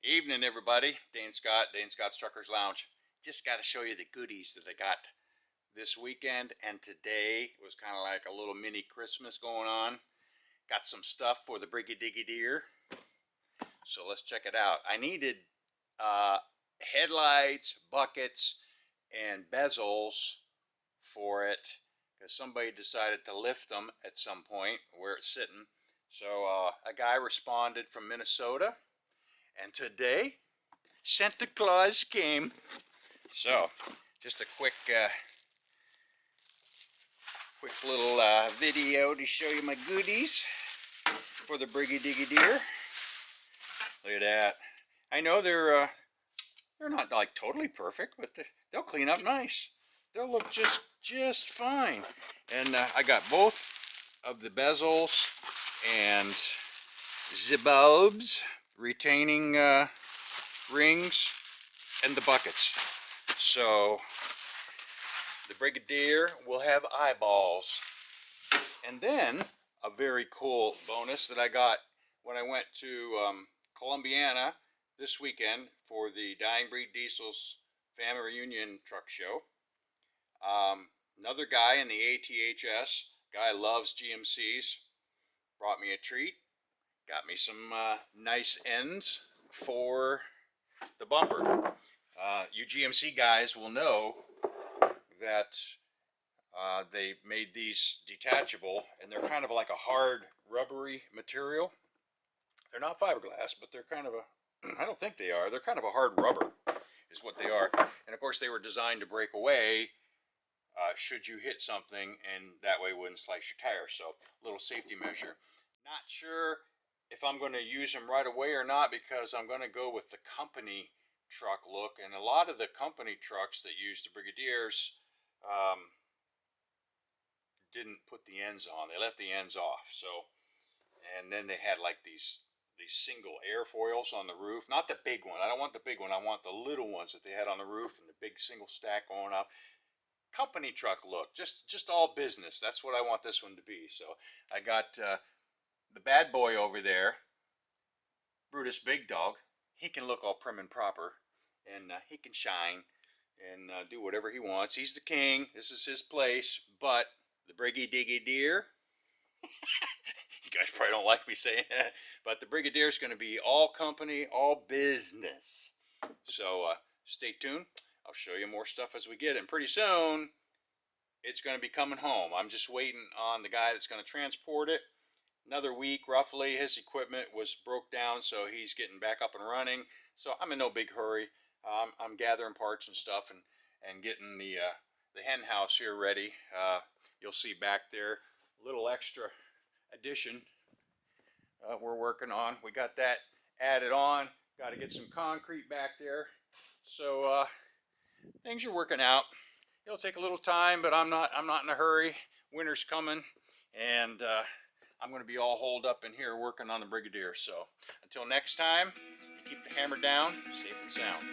Evening, everybody. Dane Scott, Dane Scott's Truckers Lounge. Just got to show you the goodies that I got this weekend and today. It was kind of like a little mini Christmas going on. Got some stuff for the Brigadier. So let's check it out. I needed headlights, buckets, and bezels for it because somebody decided to lift them at some point where it's sitting. So a guy responded from Minnesota, and today Santa Claus came. So just a quick little video to show you my goodies for the Brigadier. Look at that. I know they're not like totally perfect, but they'll clean up nice. They'll look just fine. And I got both of the bezels and the bulbs, retaining rings, and the buckets. So the Brigadier will have eyeballs. And then a very cool bonus that I got when I went to Columbiana this weekend for the Dying Breed Diesel's Family Reunion Truck Show. Another guy in the ATHS, guy loves GMCs, brought me a treat. Got me some nice ends for the bumper. You GMC guys will know that they made these detachable, and they're kind of like a hard rubbery material. They're not fiberglass, but they're kind of I don't think they are. They're kind of a hard rubber is what they are. And of course they were designed to break away should you hit something, and that way it wouldn't slice your tire. So a little safety measure. Not sure if I'm going to use them right away or not, because I'm going to go with the company truck look, and a lot of the company trucks that use the Brigadiers didn't put the ends on. They left the ends off. So, and then they had like these single airfoils on the roof. Not the big one. I don't want the big one. I want the little ones that they had on the roof and the big single stack going up. Company truck look. Just all business. That's what I want this one to be. So I got the bad boy over there, Brutus Big Dog. He can look all prim and proper, and he can shine and do whatever he wants. He's the king. This is his place. But the Brigadier, you guys probably don't like me saying that, but the Brigadier is going to be all company, all business. So stay tuned. I'll show you more stuff as we get it. And pretty soon, it's going to be coming home. I'm just waiting on the guy that's going to transport it. Another week, roughly, his equipment was broke down, so he's getting back up and running. So I'm in no big hurry. I'm gathering parts and stuff and getting the hen house here ready. You'll see back there a little extra addition we're working on. We got that added on. Got to get some concrete back there. So things are working out. It'll take a little time, but I'm not in a hurry. Winter's coming, and I'm going to be all holed up in here working on the Brigadier. So until next time, you keep the hammer down, safe and sound.